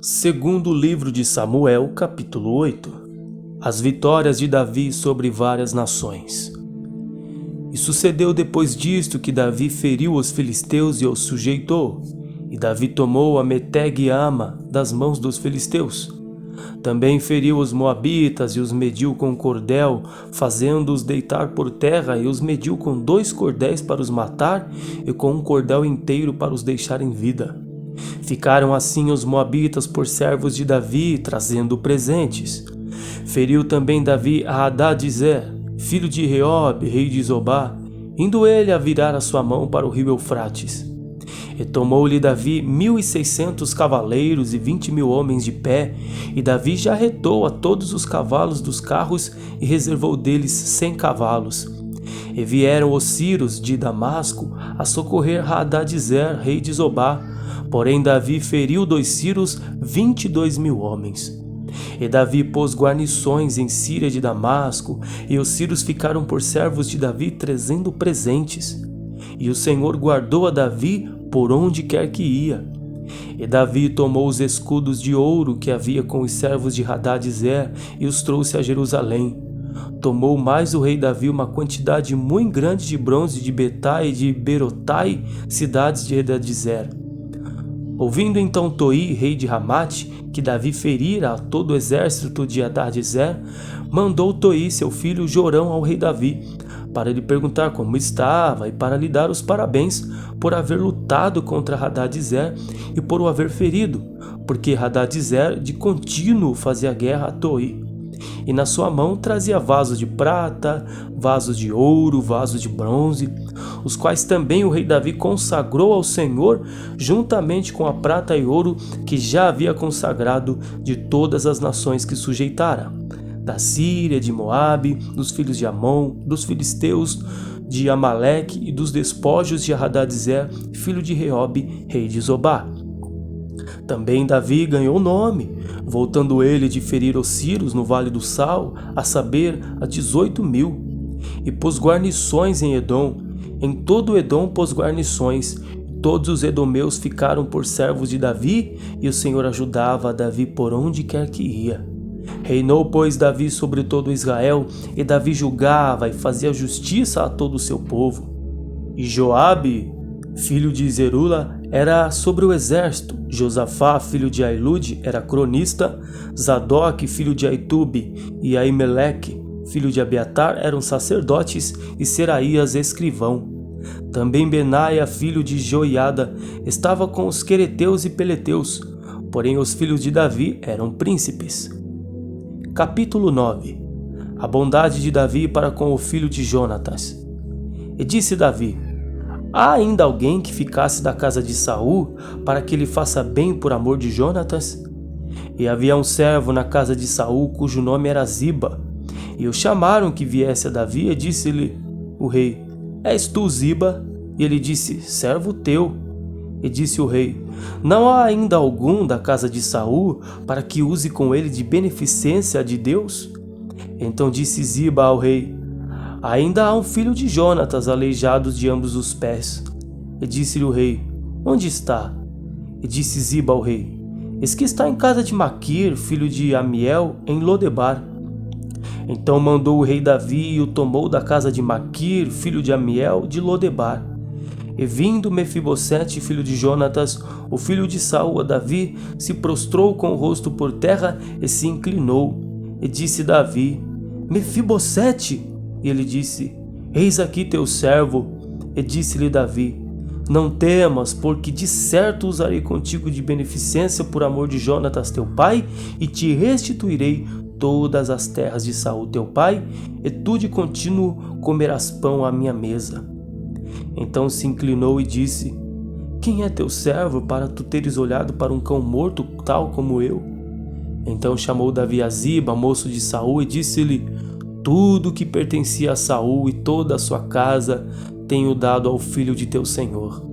Segundo livro de Samuel, capítulo 8. As vitórias de Davi sobre várias nações. E sucedeu depois disto que Davi feriu os filisteus e os sujeitou. E Davi tomou a Meteg e Ama das mãos dos filisteus. Também feriu os moabitas e os mediu com cordel, fazendo-os deitar por terra, e os mediu com 2 cordéis para os matar e com um cordel inteiro para os deixar em vida. Ficaram assim os moabitas por servos de Davi, trazendo presentes. Feriu também Davi a Hadadezer, filho de Reob, rei de Zobá, indo ele a virar a sua mão para o rio Eufrates. E tomou-lhe Davi 1.600 cavaleiros e 20.000 homens de pé, e Davi já arretou a todos os cavalos dos carros e reservou deles 100 cavalos. E vieram os Ciros de Damasco a socorrer Hadadezer, rei de Zobá. Porém Davi feriu dos Ciros 22.000 homens. E Davi pôs guarnições em Síria de Damasco, e os Ciros ficaram por servos de Davi trazendo presentes. E o Senhor guardou a Davi por onde quer que ia. E Davi tomou os escudos de ouro que havia com os servos de Hadadezer e os trouxe a Jerusalém. Tomou mais o rei Davi uma quantidade muito grande de bronze de Betai e de Berotai, cidades de Hadadezer. Ouvindo então Toi, rei de Ramate, que Davi ferira a todo o exército de Hadadezer, mandou Toi, seu filho Jorão, ao rei Davi, para lhe perguntar como estava e para lhe dar os parabéns por haver lutado contra Hadadezer e por o haver ferido, porque Hadadezer de contínuo fazia guerra a Toi. E na sua mão trazia vasos de prata, vasos de ouro, vasos de bronze, os quais também o rei Davi consagrou ao Senhor, juntamente com a prata e ouro que já havia consagrado de todas as nações que sujeitara, da Síria, de Moabe, dos filhos de Amon, dos filisteus, de Amaleque e dos despojos de Hadadezer, filho de Reob, rei de Zobá. Também Davi ganhou nome, voltando ele de ferir os Ciros no Vale do Sal, a saber, a 18.000, e pôs guarnições em Edom. Em todo Edom pôs guarnições. Todos os edomeus ficaram por servos de Davi, e o Senhor ajudava a Davi por onde quer que ia. Reinou, pois, Davi sobre todo Israel, e Davi julgava e fazia justiça a todo o seu povo. E Joabe, filho de Zerula, era sobre o exército. Josafá, filho de Ailude, era cronista. Zadok, filho de Aitube, e Aimeleque, filho de Abiatar, eram sacerdotes, e Seraías, escrivão. Também Benaia, filho de Joiada, estava com os quereteus e peleteus, porém os filhos de Davi eram príncipes. Capítulo 9. A bondade de Davi para com o filho de Jonatas. E disse Davi: há ainda alguém que ficasse da casa de Saul, para que lhe faça bem por amor de Jonatas? E havia um servo na casa de Saul, cujo nome era Ziba. E o chamaram que viesse a Davi, e disse-lhe o rei: és tu, Ziba? E ele disse: servo teu. E disse o rei: não há ainda algum da casa de Saul, para que use com ele de beneficência de Deus? Então disse Ziba ao rei: ainda há um filho de Jonatas aleijado de ambos os pés. E disse-lhe o rei: onde está? E disse Ziba ao rei: eis que está em casa de Maquir, filho de Amiel, em Lodebar. Então mandou o rei Davi e o tomou da casa de Maquir, filho de Amiel, de Lodebar. E vindo Mefibosete, filho de Jonatas, o filho de Saul, a Davi, se prostrou com o rosto por terra e se inclinou. E disse Davi: Mefibosete! E ele disse: eis aqui teu servo. E disse-lhe Davi: não temas, porque de certo usarei contigo de beneficência por amor de Jonatas teu pai, e te restituirei todas as terras de Saul teu pai, e tu de contínuo comerás pão à minha mesa. Então se inclinou e disse: quem é teu servo para tu teres olhado para um cão morto tal como eu? Então chamou Davi a Ziba, moço de Saul, e disse-lhe: tudo que pertencia a Saul e toda a sua casa tenho dado ao filho de teu senhor.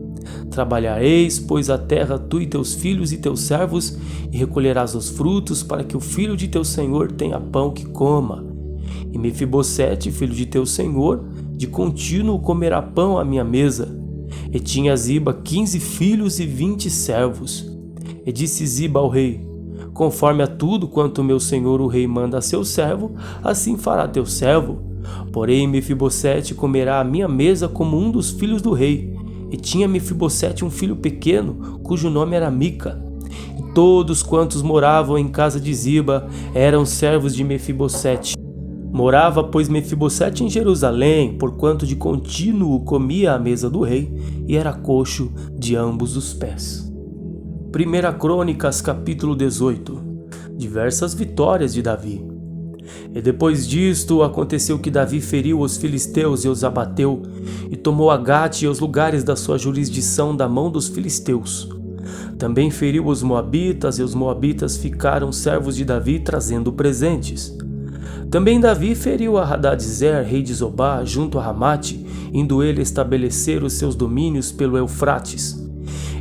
Trabalhareis, pois, a terra, tu e teus filhos e teus servos, e recolherás os frutos, para que o filho de teu senhor tenha pão que coma. E Mefibosete, filho de teu senhor, de contínuo comerá pão à minha mesa. E tinha Ziba 15 filhos e 20 servos. E disse Ziba ao rei: conforme a tudo quanto meu senhor o rei manda a seu servo, assim fará teu servo. Porém Mefibosete comerá à minha mesa como um dos filhos do rei. E tinha Mefibosete um filho pequeno, cujo nome era Mica. E todos quantos moravam em casa de Ziba eram servos de Mefibosete. Morava, pois, Mefibosete em Jerusalém, porquanto de contínuo comia à mesa do rei, e era coxo de ambos os pés. 1 Crônicas, capítulo 18. Diversas vitórias de Davi. E depois disto, aconteceu que Davi feriu os filisteus e os abateu, e tomou a Gate e os lugares da sua jurisdição da mão dos filisteus. Também feriu os moabitas, e os moabitas ficaram servos de Davi, trazendo presentes. Também Davi feriu a Hadadezer, rei de Zobá, junto a Ramate, indo ele estabelecer os seus domínios pelo Eufrates.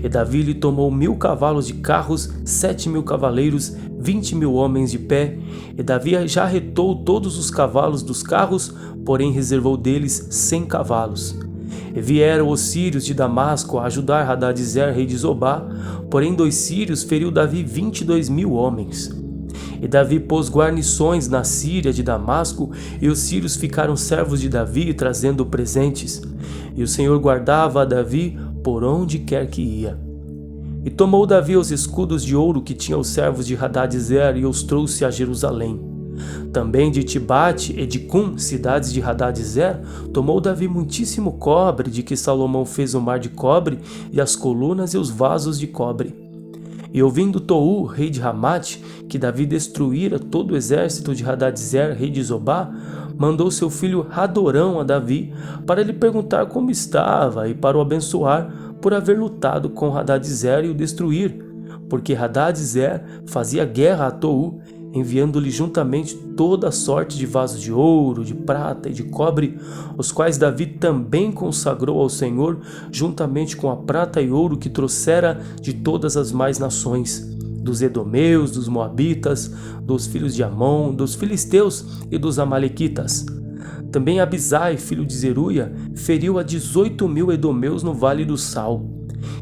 E Davi lhe tomou 1000 cavalos de carros, 7.000 cavaleiros, 20.000 homens de pé. E Davi já retou todos os cavalos dos carros, porém reservou deles 100 cavalos. E vieram os sírios de Damasco a ajudar Hadadezer, rei de Zobá, porém dos sírios feriu Davi 22.000 homens. E Davi pôs guarnições na Síria de Damasco, e os sírios ficaram servos de Davi, trazendo presentes. E o Senhor guardava a Davi por onde quer que ia. E tomou Davi os escudos de ouro que tinha os servos de Hadadezer, e os trouxe a Jerusalém. Também de Tibate e de Cum, cidades de Hadadezer, tomou Davi muitíssimo cobre, de que Salomão fez o mar de cobre, e as colunas e os vasos de cobre. E ouvindo Tou, rei de Ramate, que Davi destruíra todo o exército de Hadadezer, rei de Zobá, mandou seu filho Hadorão a Davi, para lhe perguntar como estava e para o abençoar por haver lutado com Hadadezer e o destruir, porque Hadadezer fazia guerra a Tou, enviando-lhe juntamente toda a sorte de vasos de ouro, de prata e de cobre, os quais Davi também consagrou ao Senhor, juntamente com a prata e ouro que trouxera de todas as mais nações, dos edomeus, dos moabitas, dos filhos de Amon, dos filisteus e dos amalequitas. Também Abisai, filho de Zeruia, feriu a 18.000 edomeus no Vale do Sal,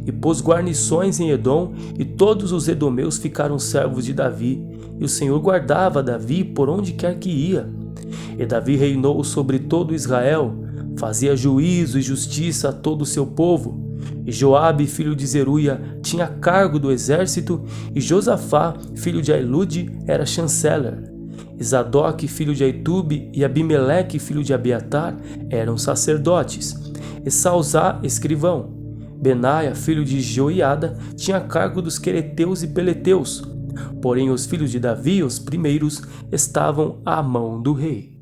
e pôs guarnições em Edom, e todos os edomeus ficaram servos de Davi, e o Senhor guardava Davi por onde quer que ia. E Davi reinou sobre todo Israel, fazia juízo e justiça a todo o seu povo. E Joabe, filho de Zeruia, tinha cargo do exército, e Josafá, filho de Ailude, era chanceler. E Zadok, filho de Aitube, e Abimeleque, filho de Abiatar, eram sacerdotes. E Salzá, escrivão. Benaia, filho de Joiada, tinha cargo dos quereteus e peleteus. Porém os filhos de Davi, os primeiros, estavam à mão do rei.